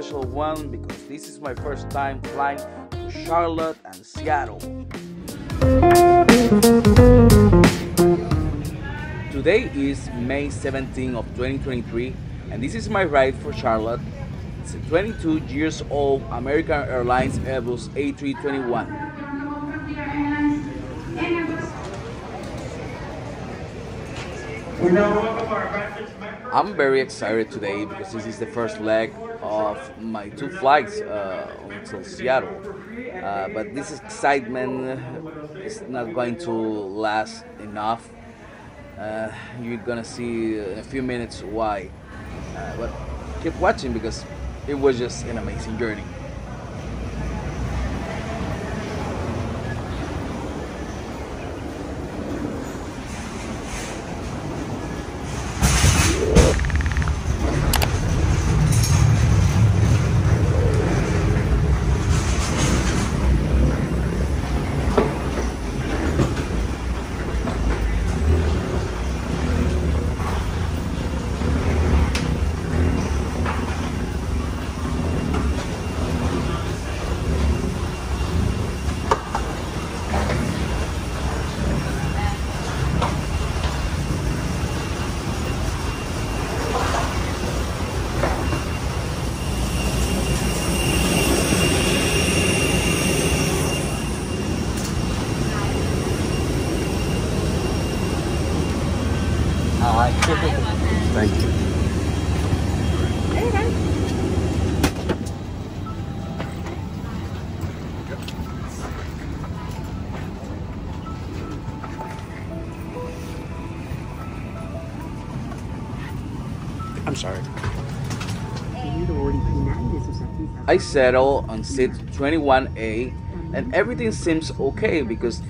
special one because this is my first time flying to Charlotte and Seattle. Today is May 17th of 2023 and this is my ride for Charlotte. It's a 22 years old American Airlines Airbus A321. I'm very excited today because this is the first leg of my 2 flights until Seattle. But this excitement is not going to last enough. You're gonna see in a few minutes why. But keep watching because it was just an amazing journey. Thank you. I'm sorry. I settled on seat 21A and everything seems okay because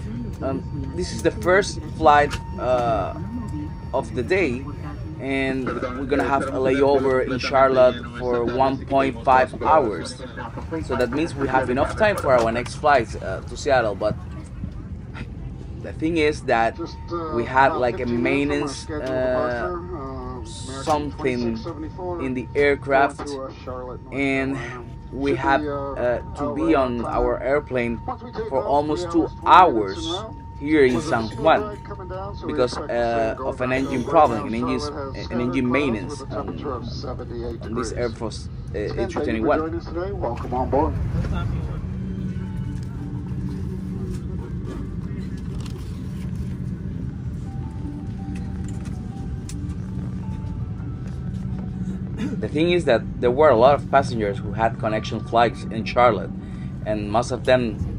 this is the first flight of the day and we're gonna have a layover in Charlotte for 1.5 hours, so that means we have enough time for our next flight to Seattle. But the thing is that we had like a maintenance something in the aircraft and we have to be on our airplane for almost 2 hours here in San Juan because of an engine problem, an engine maintenance on this Airbus A321. Welcome on board. The thing is that there were a lot of passengers who had connection flights in Charlotte and most of them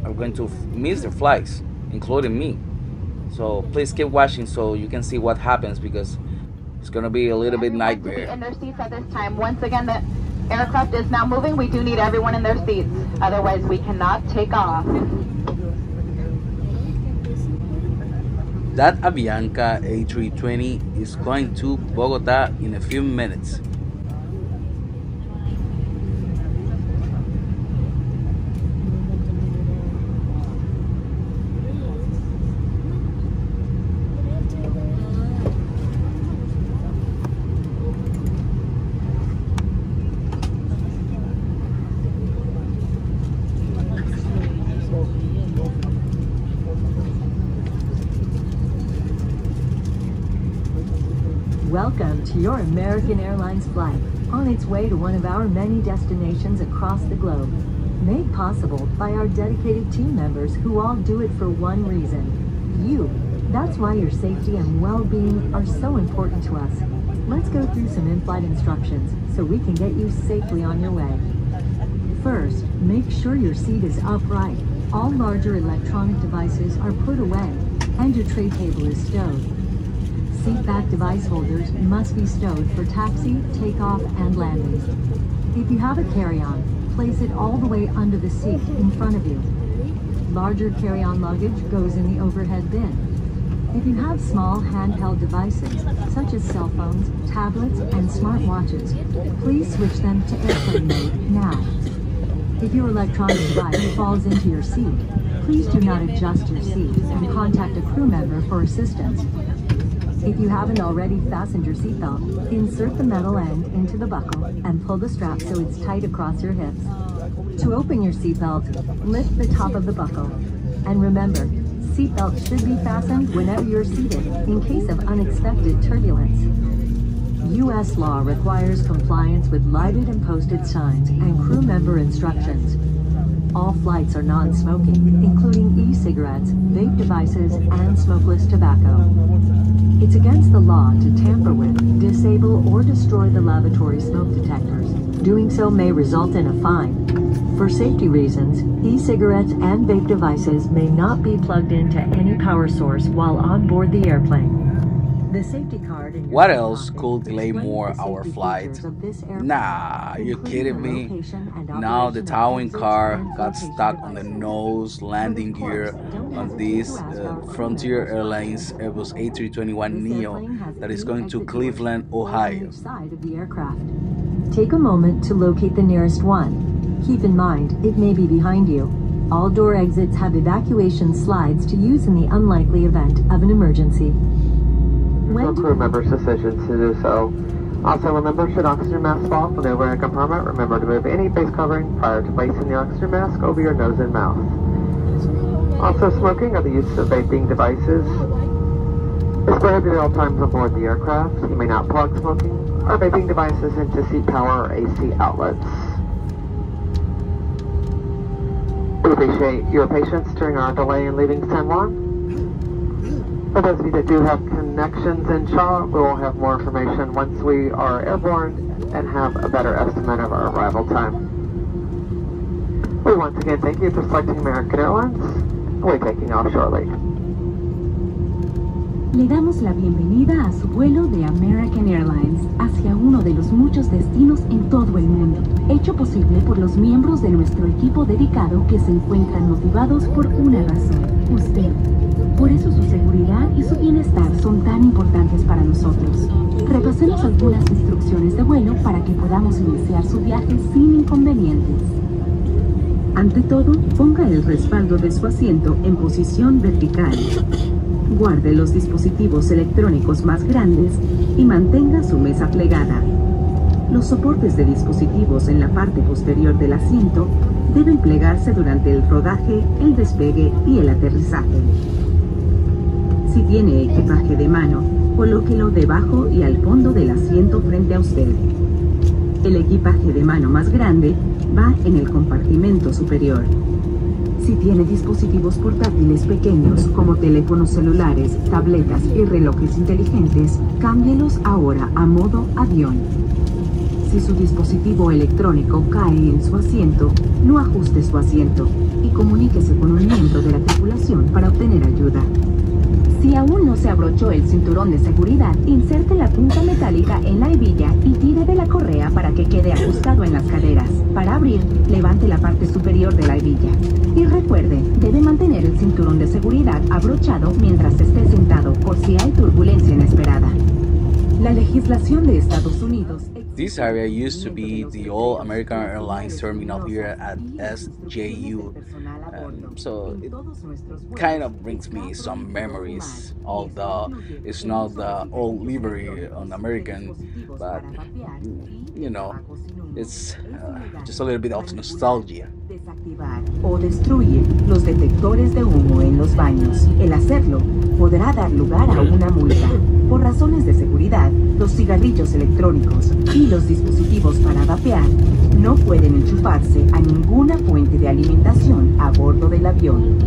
are going to miss their flights, including me. So please keep watching so you can see what happens because it's going to be a little bit nightmare. In their seats at this time. Once again, the aircraft is now moving. We do need everyone in their seats. Otherwise, we cannot take off. That Avianca A320 is going to Bogota in a few minutes. Welcome to your American Airlines flight, on its way to one of our many destinations across the globe. Made possible by our dedicated team members who all do it for one reason: you. That's why your safety and well-being are so important to us. Let's go through some in-flight instructions so we can get you safely on your way. First, make sure your seat is upright. All larger electronic devices are put away, and your tray table is stowed. Seat back device holders must be stowed for taxi, takeoff, and landings. If you have a carry-on, place it all the way under the seat in front of you. Larger carry-on luggage goes in the overhead bin. If you have small handheld devices, such as cell phones, tablets, and smartwatches, please switch them to airplane mode now. If your electronic device falls into your seat, please do not adjust your seat and contact a crew member for assistance. If you haven't already fastened your seatbelt, insert the metal end into the buckle and pull the strap so it's tight across your hips. To open your seatbelt, lift the top of the buckle. And remember, seatbelts should be fastened whenever you're seated in case of unexpected turbulence. U.S. law requires compliance with lighted and posted signs and crew member instructions. All flights are non-smoking, including e-cigarettes, vape devices, and smokeless tobacco. It's against the law to tamper with, disable, or destroy the lavatory smoke detectors. Doing so may result in a fine. For safety reasons, e-cigarettes and vape devices may not be plugged into any power source while on board the airplane. The safety card in your What else pocket could delay explains more the our safety flight? features of this airplane, Nah, you including kidding the me? location and Now the operation of towing exits car and got flotation stuck on the devices. nose landing But of gear course, don't on hesitate this to ask our crew Frontier members Airlines questions. Airbus A321 This Neo airplane has that is 8 going to exit Cleveland, doors, 4 on Ohio. each side of the aircraft. Take a moment to locate the nearest one. Keep in mind, it may be behind you. All door exits have evacuation slides to use in the unlikely event of an emergency. No crew members' decisions to do so. Also, remember, should oxygen masks fall when over a compartment, remember to move any face covering prior to placing the oxygen mask over your nose and mouth. Also, smoking or the use of vaping devices is prohibited at all times on board the aircraft. You may not plug smoking or vaping devices into seat power or AC outlets. We appreciate your patience during our delay in leaving San Juan. For those of you that do have connections in Charlotte, we will have more information once we are airborne and have a better estimate of our arrival time. We once again thank you for selecting American Airlines. We'll be taking off shortly. Le damos la bienvenida a su vuelo de American Airlines hacia uno de los muchos destinos en todo el mundo, hecho posible por los miembros de nuestro equipo dedicado que se encuentran motivados por una razón, usted. Por eso su seguridad y su bienestar son tan importantes para nosotros. Repasemos algunas instrucciones de vuelo para que podamos iniciar su viaje sin inconvenientes. Ante todo, ponga el respaldo de su asiento en posición vertical. Guarde los dispositivos electrónicos más grandes y mantenga su mesa plegada. Los soportes de dispositivos en la parte posterior del asiento deben plegarse durante el rodaje, el despegue y el aterrizaje. Si tiene equipaje de mano, colóquelo debajo y al fondo del asiento frente a usted. El equipaje de mano más grande va en el compartimento superior. Si tiene dispositivos portátiles pequeños como teléfonos celulares, tabletas y relojes inteligentes, cámbielos ahora a modo avión. Si su dispositivo electrónico cae en su asiento, no ajuste su asiento y comuníquese con un miembro de la tripulación para obtener ayuda. Si aún no se abrochó el cinturón de seguridad, inserte la punta metálica en la hebilla y tire de la correa para que quede ajustado en las caderas. Para abrir, levante la parte superior de la hebilla. Y recuerde, debe mantener el cinturón de seguridad abrochado mientras esté sentado por si hay turbulencia inesperada. La legislación de Estados Unidos... This area used to be the old American Airlines terminal here at SJU. So it kind of brings me some memories, although it's not the old livery on American, but you know, it's just a little bit of nostalgia. Desactivar o destruye los detectores de humo en los baños. El hacerlo podrá dar lugar a una multa. Por razones de seguridad, los cigarrillos electrónicos y los dispositivos para vapear no pueden enchufarse a ninguna fuente de alimentación a bordo del avión.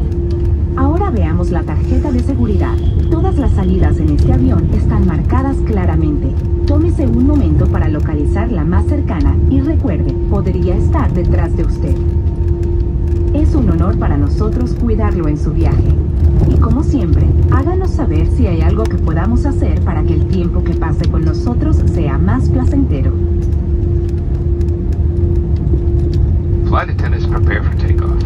Ahora veamos la tarjeta de seguridad. Todas las salidas en este avión están marcadas claramente. Tómese un momento para localizar la más cercana y recuerde, podría estar detrás de usted. Es un honor para nosotros cuidarlo en su viaje. Y como siempre, háganos saber si hay algo que podamos hacer para que el tiempo que pase con nosotros sea más placentero. Flight attendants prepare for takeoff.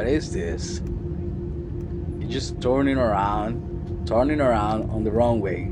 is this? You're just turning around on the wrong way.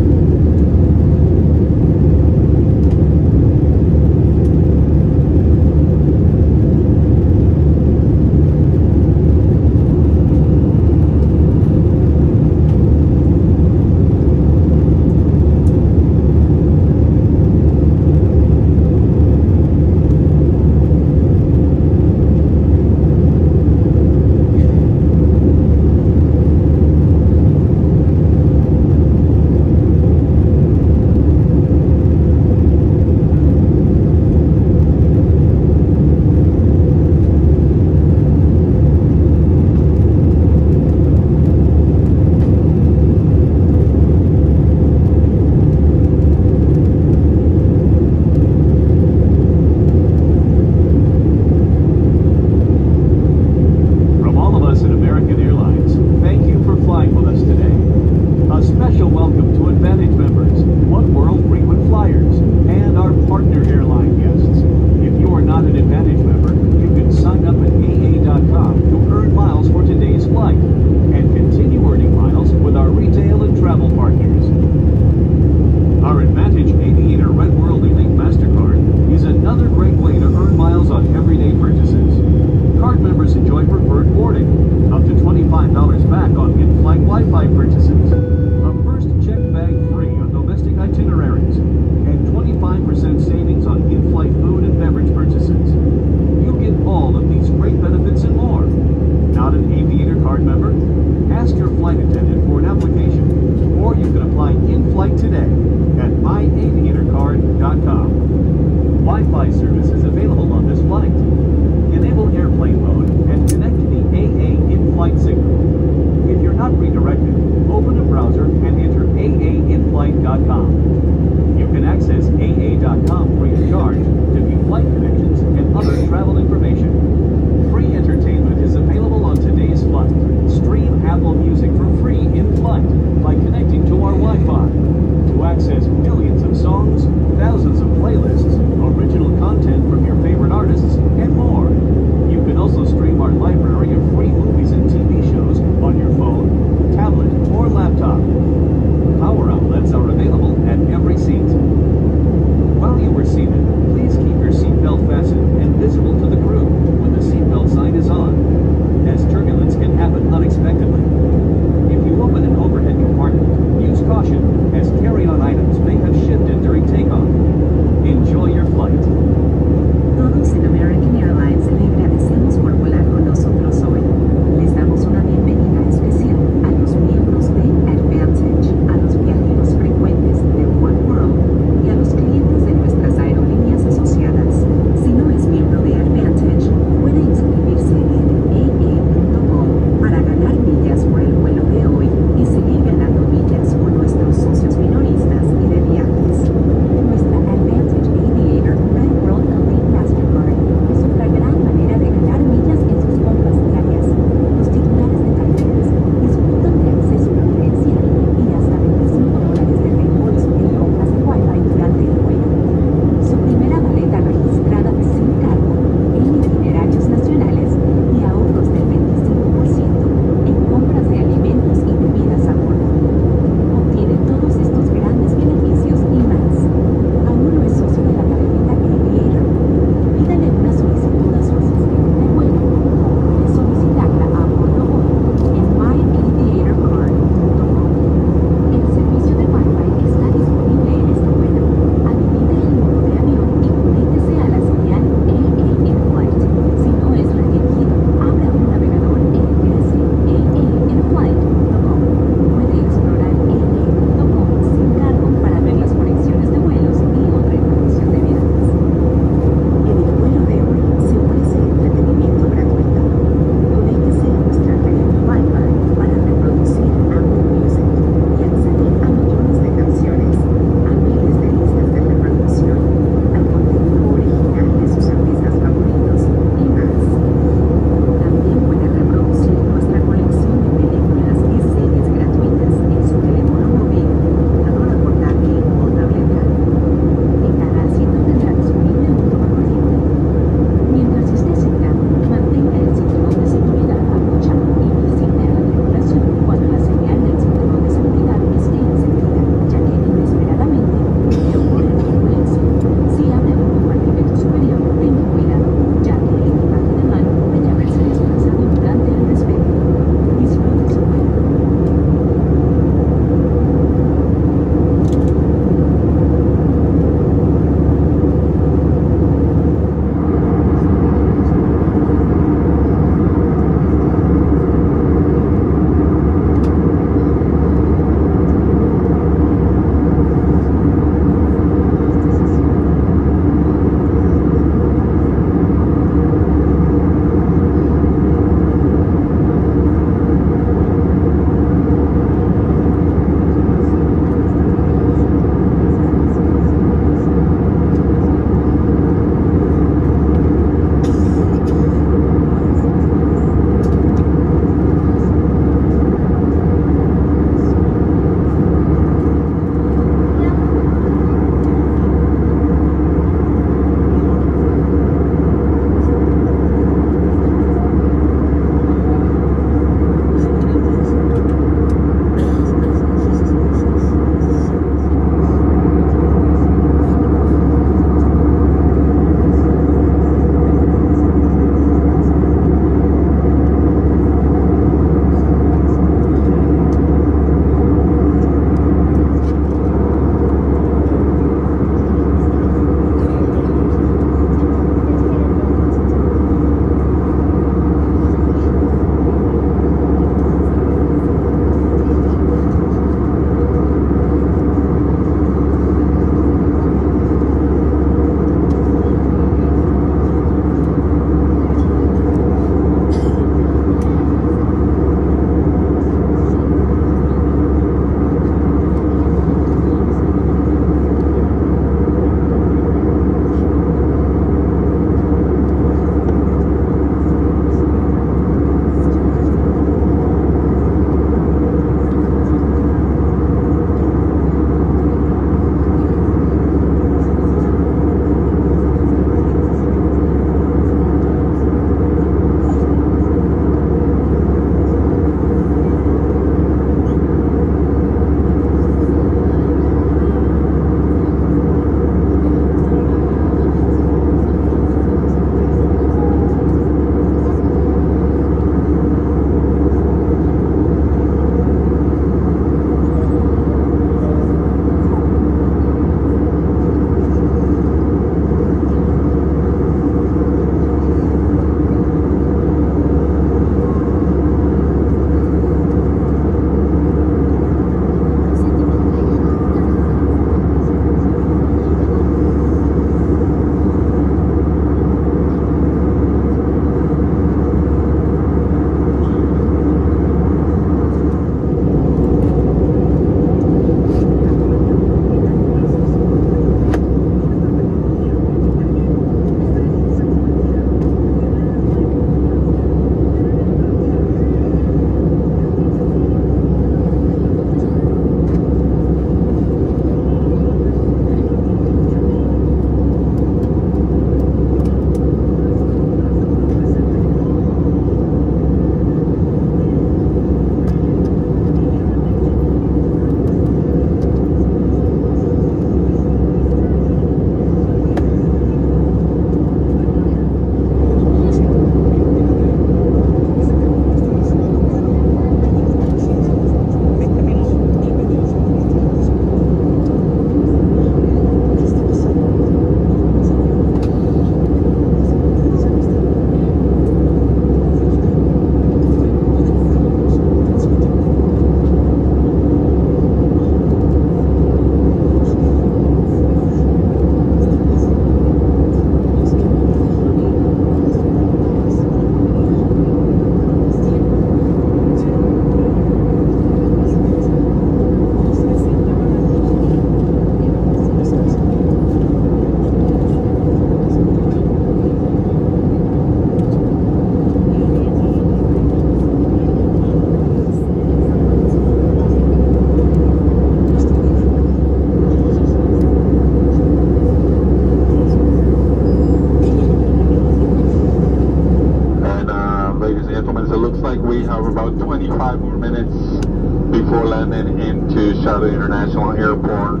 Charlotte International Airport.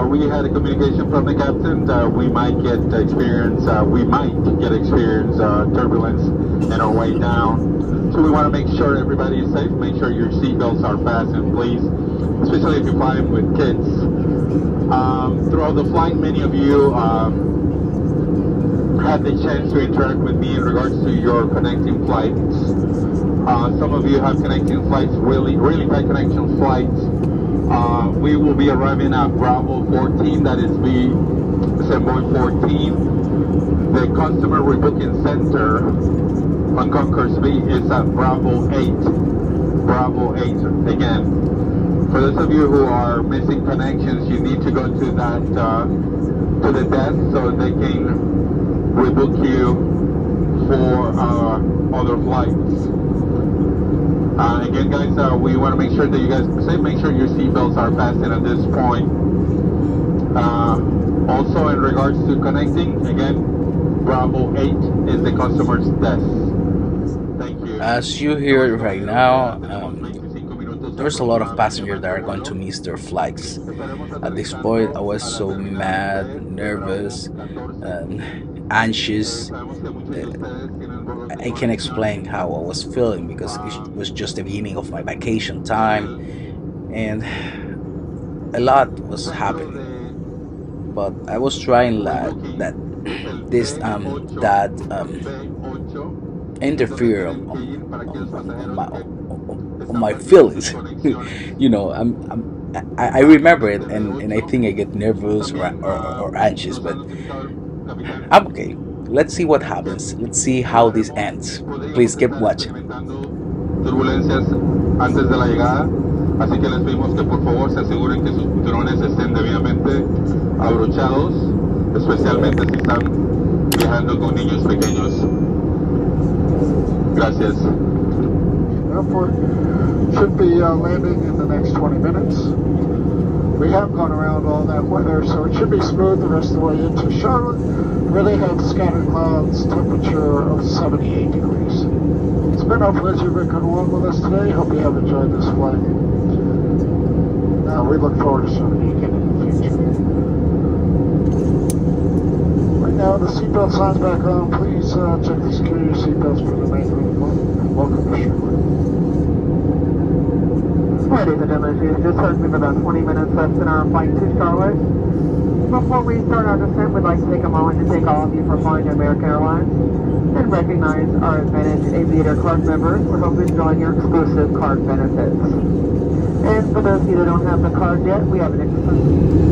We had a communication from the captain that we might get experience turbulence in our way down. So we want to make sure everybody is safe. Make sure your seatbelts are fastened, please, especially if you're flying with kids. Throughout the flight, many of you had the chance to interact with me in regards to your connecting flights. Some of you have connecting flights, really tight connection flights. We will be arriving at Bravo 14, that is Semboy 14. The customer rebooking center on Concourse B is at Bravo 8. Bravo 8. Again, for those of you who are missing connections, you need to go to that to the desk so they can rebook you for other flights. Again, guys, we want to make sure that you guys are safe. Make sure your seatbelts are fastened at this point. Also, in regards to connecting, again, Bravo 8 is the customer's desk. Thank you. As you hear right now, there's a lot of passengers that are going to miss their flights. At this point, I was so mad, nervous, anxious. I can't explain how I was feeling because it was just the beginning of my vacation time and a lot was happening. But I was trying that interfere on my feelings. You know, I remember it and I think I get nervous or anxious, but I'm okay. Let's see what happens. Let's see how this ends. Please keep watching. Turbulencias antes de la llegada, así que les pedimos que por favor se aseguren que sus cinturones estén debidamente abrochados, especialmente si están viajando con niños pequeños. Gracias. Airport should be landing in the next 20 minutes. We have gone around all that weather, so it should be smooth the rest of the way into Charlotte, where they have scattered clouds, temperature of 78 degrees. It's been our pleasure to come along with us today. Hope you have enjoyed this flight. We look forward to serving you again in the future. Right now, the seatbelt sign's back on. Please check the security seatbelts for the remainder of the flight. Welcome to Charlotte. Ladies and gentlemen, just heard we have about 20 minutes left in our flight to Charlotte. Before we start our descent, we'd like to take a moment to thank all of you for flying American Airlines and recognize our Advantage Aviator card members. We hope you're enjoying your exclusive card benefits. And for those of you that don't have the card yet, we have an exclusive.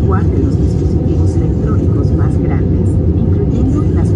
Guarde los dispositivos electrónicos más grandes, incluyendo las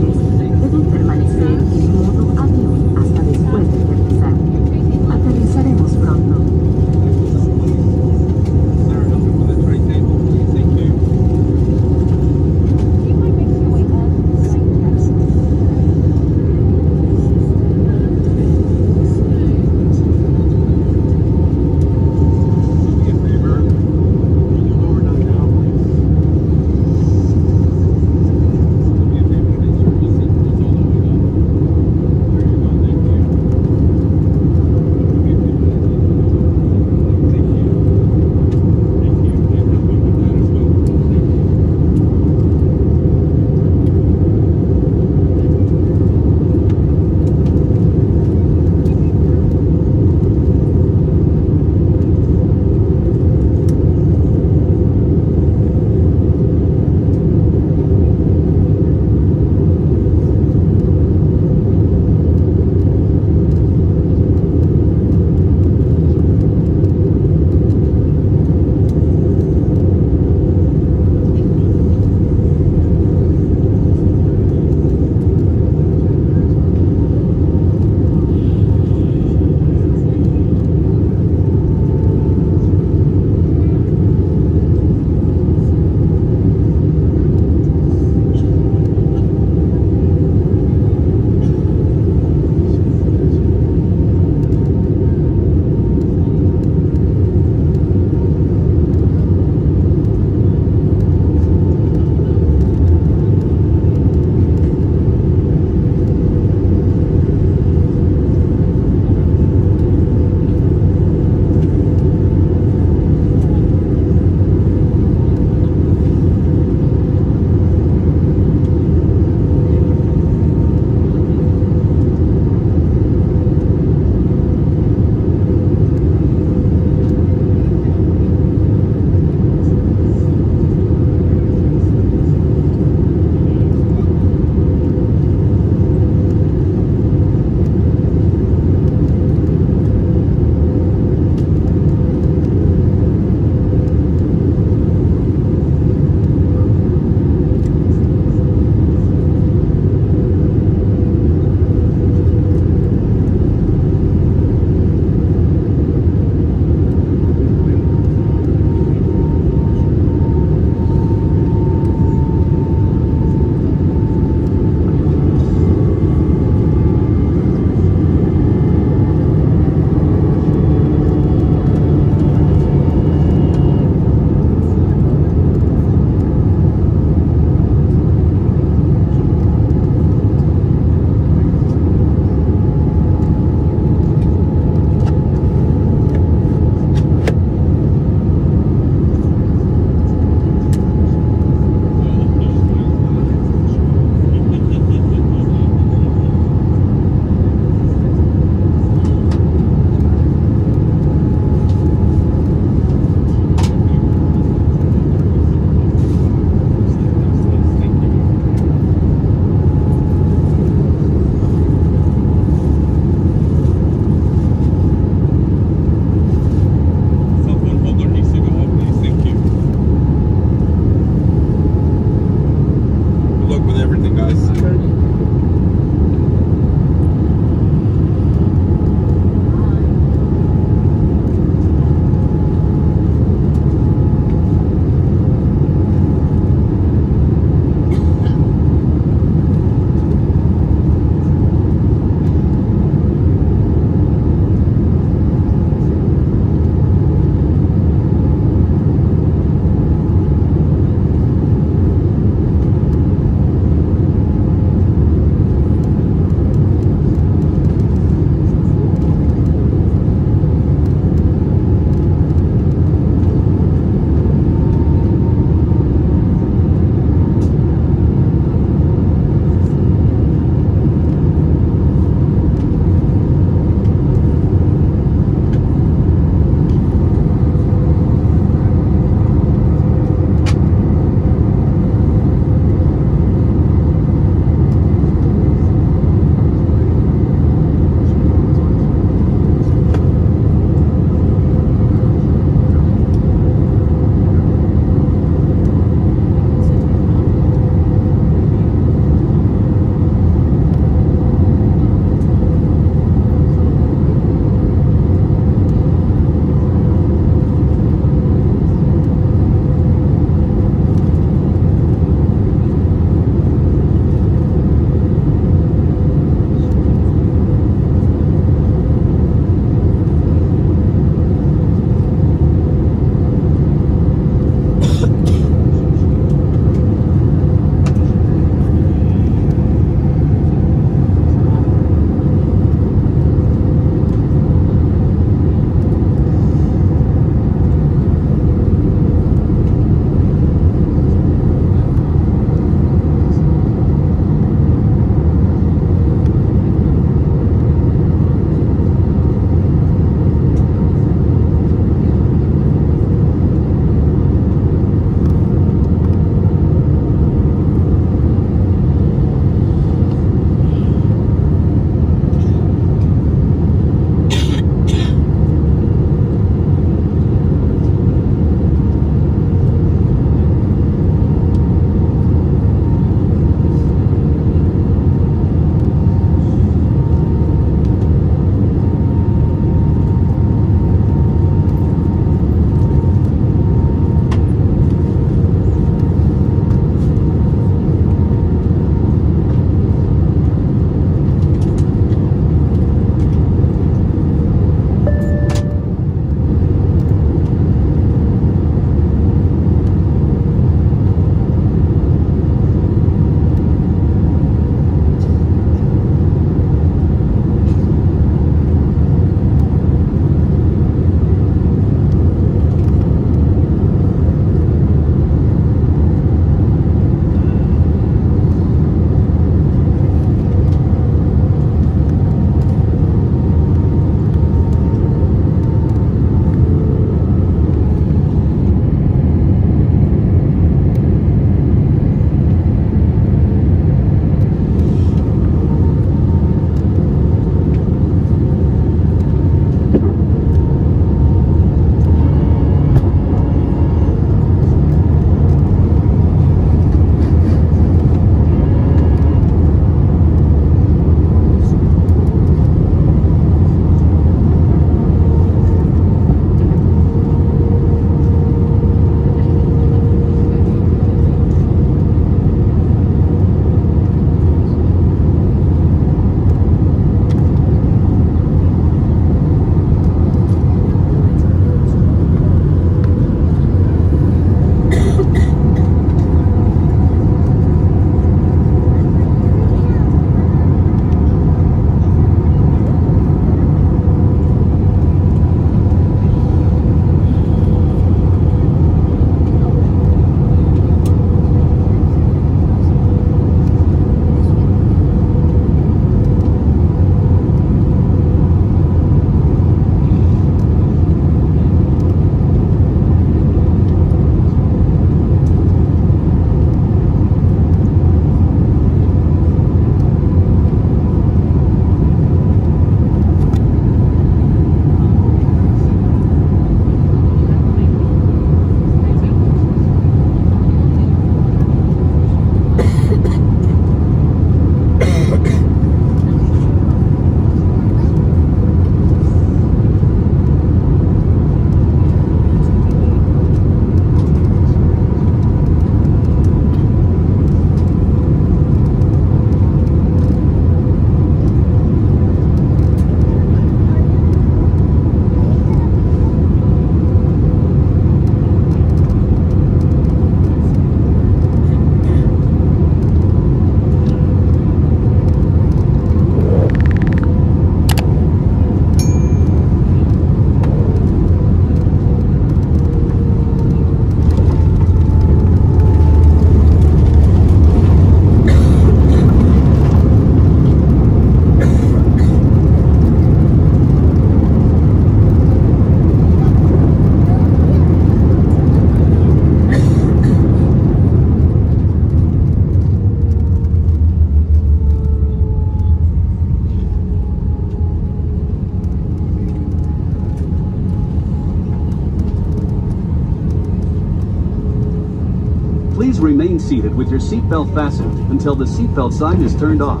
Please remain seated with your seatbelt fastened until the seatbelt sign is turned off,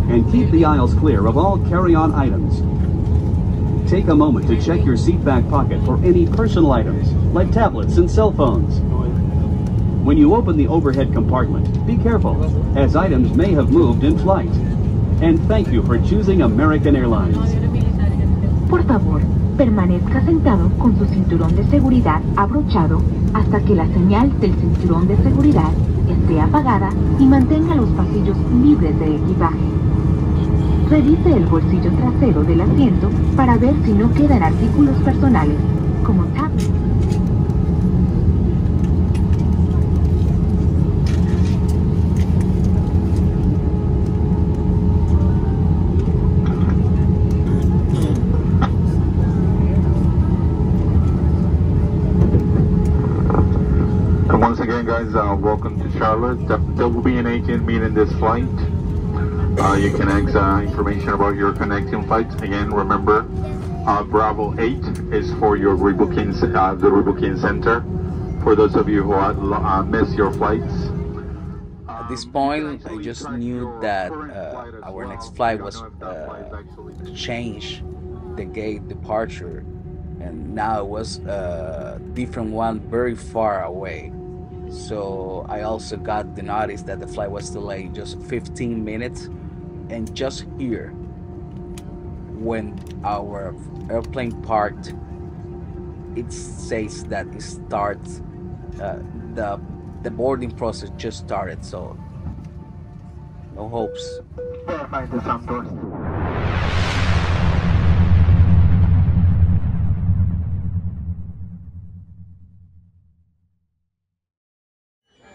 and keep the aisles clear of all carry-on items. Take a moment to check your seat back pocket for any personal items, like tablets and cell phones. When you open the overhead compartment, be careful, as items may have moved in flight. And thank you for choosing American Airlines. Por favor, permanezca sentado con su cinturón de seguridad abrochado hasta que la señal del cinturón de seguridad esté apagada y mantenga los pasillos libres de equipaje. Revise el bolsillo trasero del asiento para ver si no quedan artículos personales, como tablets. And once again, guys, welcome to Charlotte. There will be an ATM meeting this flight. You can ask information about your connecting flights. Again, remember, Bravo 8 is for your rebooking, the rebooking center. For those of you who missed your flights. At this point, I just knew that our next flight was to change the gate departure, and now it was a different one very far away. So I also got the notice that the flight was delayed just 15 minutes. And just here, when our airplane parked, it says that it starts, the boarding process just started, so no hopes. Verify the sound doors.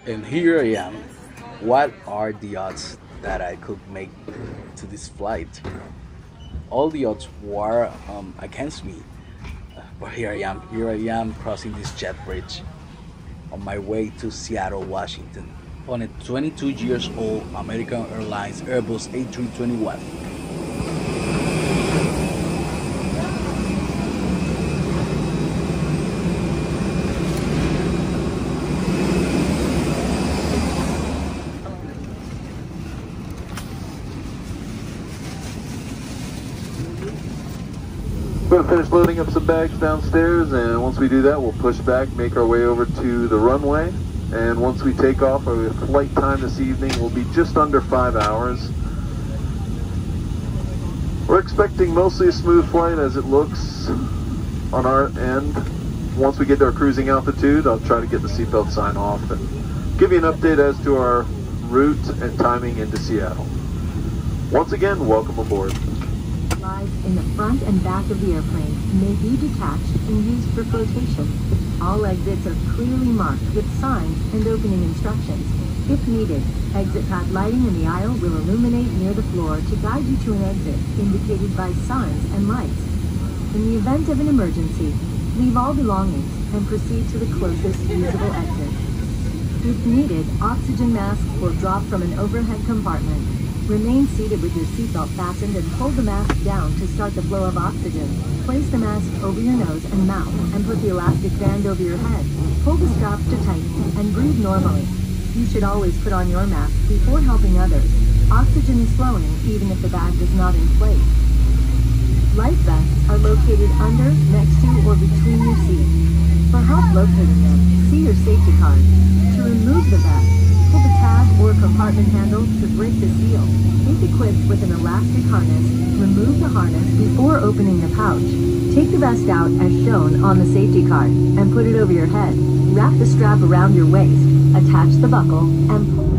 And here I am. What are the odds that I could make to this flight? All the odds were against me, but here I am crossing this jet bridge on my way to Seattle, Washington on a 22 years old American Airlines Airbus A321. We're going to finish loading up some bags downstairs, and once we do that, we'll push back, make our way over to the runway, and once we take off, our flight time this evening will be just under 5 hours. We're expecting mostly a smooth flight as it looks on our end. Once we get to our cruising altitude, I'll try to get the seatbelt sign off and give you an update as to our route and timing into Seattle. Once again, welcome aboard. Slides in the front and back of the airplane may be detached and used for flotation. All exits are clearly marked with signs and opening instructions. If needed, exit path lighting in the aisle will illuminate near the floor to guide you to an exit indicated by signs and lights. In the event of an emergency, leave all belongings and proceed to the closest usable exit. If needed, oxygen masks will drop from an overhead compartment. Remain seated with your seatbelt fastened and pull the mask down to start the flow of oxygen. Place the mask over your nose and mouth and put the elastic band over your head. Pull the straps to tighten and breathe normally. You should always put on your mask before helping others. Oxygen is flowing even if the bag does not inflate. Life vests are located under, next to, or between your seats. For help locating them, see your safety card. To remove the vest, pull the tab or compartment handle to break the seal. If equipped with an elastic harness, remove the harness before opening the pouch. Take the vest out as shown on the safety card and put it over your head. Wrap the strap around your waist, attach the buckle, and pull.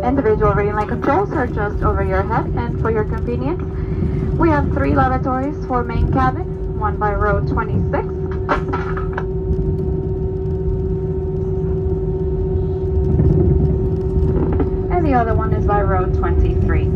Individual reading light controls are just over your head, and for your convenience, we have 3 lavatories for main cabin, one by row 26. And the other one is by row 23.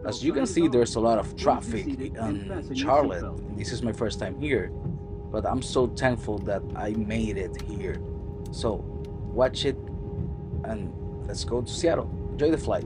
As you can see, there's a lot of traffic in Charlotte. This is my first time here, but I'm so thankful that I made it here. So watch it and let's go to Seattle. Enjoy the flight.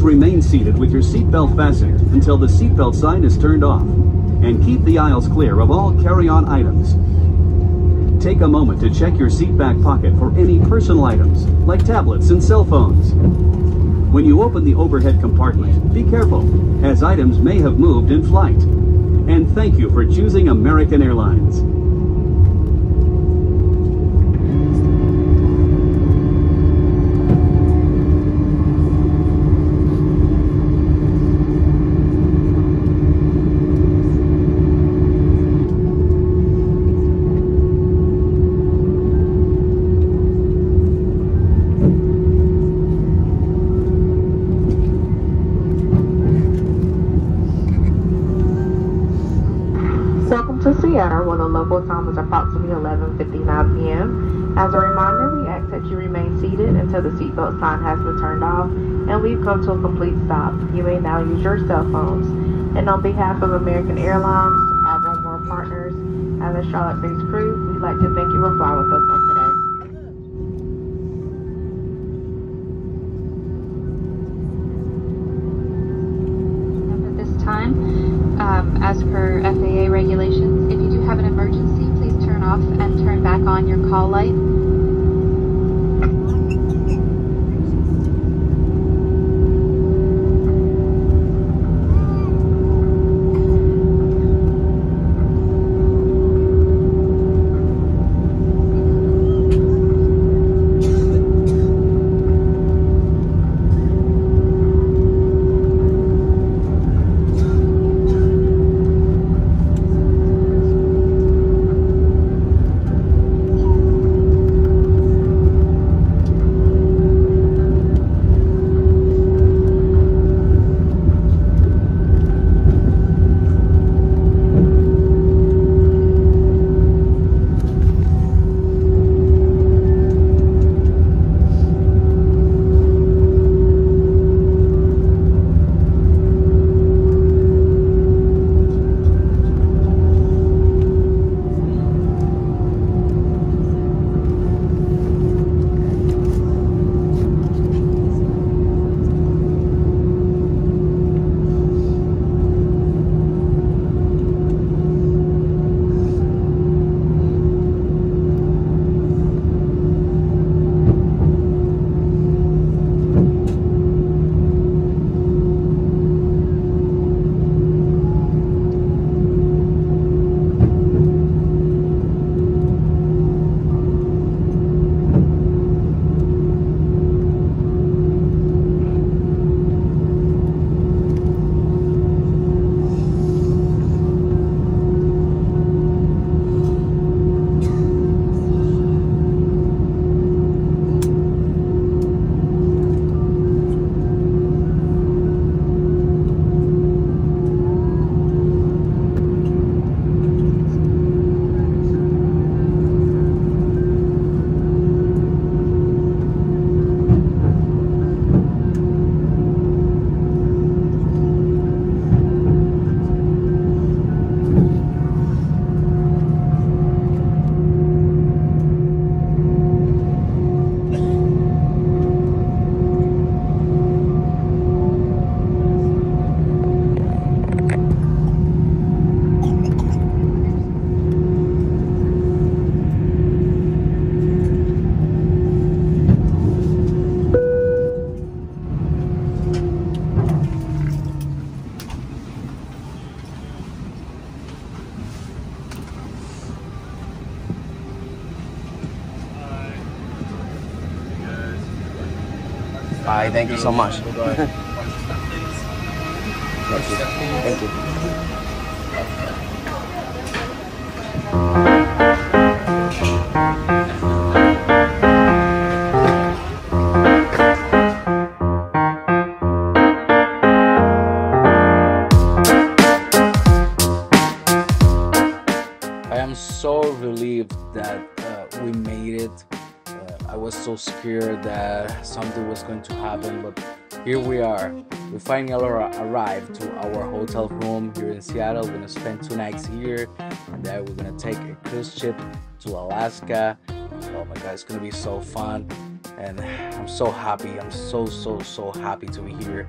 Please remain seated with your seatbelt fastened until the seatbelt sign is turned off. And keep the aisles clear of all carry-on items. Take a moment to check your seat back pocket for any personal items, like tablets and cell phones. When you open the overhead compartment, be careful, as items may have moved in flight. And thank you for choosing American Airlines. To Seattle, where the local time is approximately 11:59 p.m. As a reminder, we ask that you remain seated until the seatbelt sign has been turned off and we've come to a complete stop. You may now use your cell phones. And on behalf of American Airlines, our One partners, and the Charlotte-based crew, we'd like to thank you for flying with us on today. At this time, as per FAA regulations, if you do have an emergency, please turn off and turn back on your call light. Bye, thank you so much. Thank you. Thank you. I am so relieved that we made it. I was so scared that something was going to happen, but here we are. We finally arrived to our hotel room here in Seattle. We're gonna spend 2 nights here, and then we're gonna take a cruise ship to Alaska. Oh my God, it's gonna be so fun. and I'm so happy. I'm so happy to be here.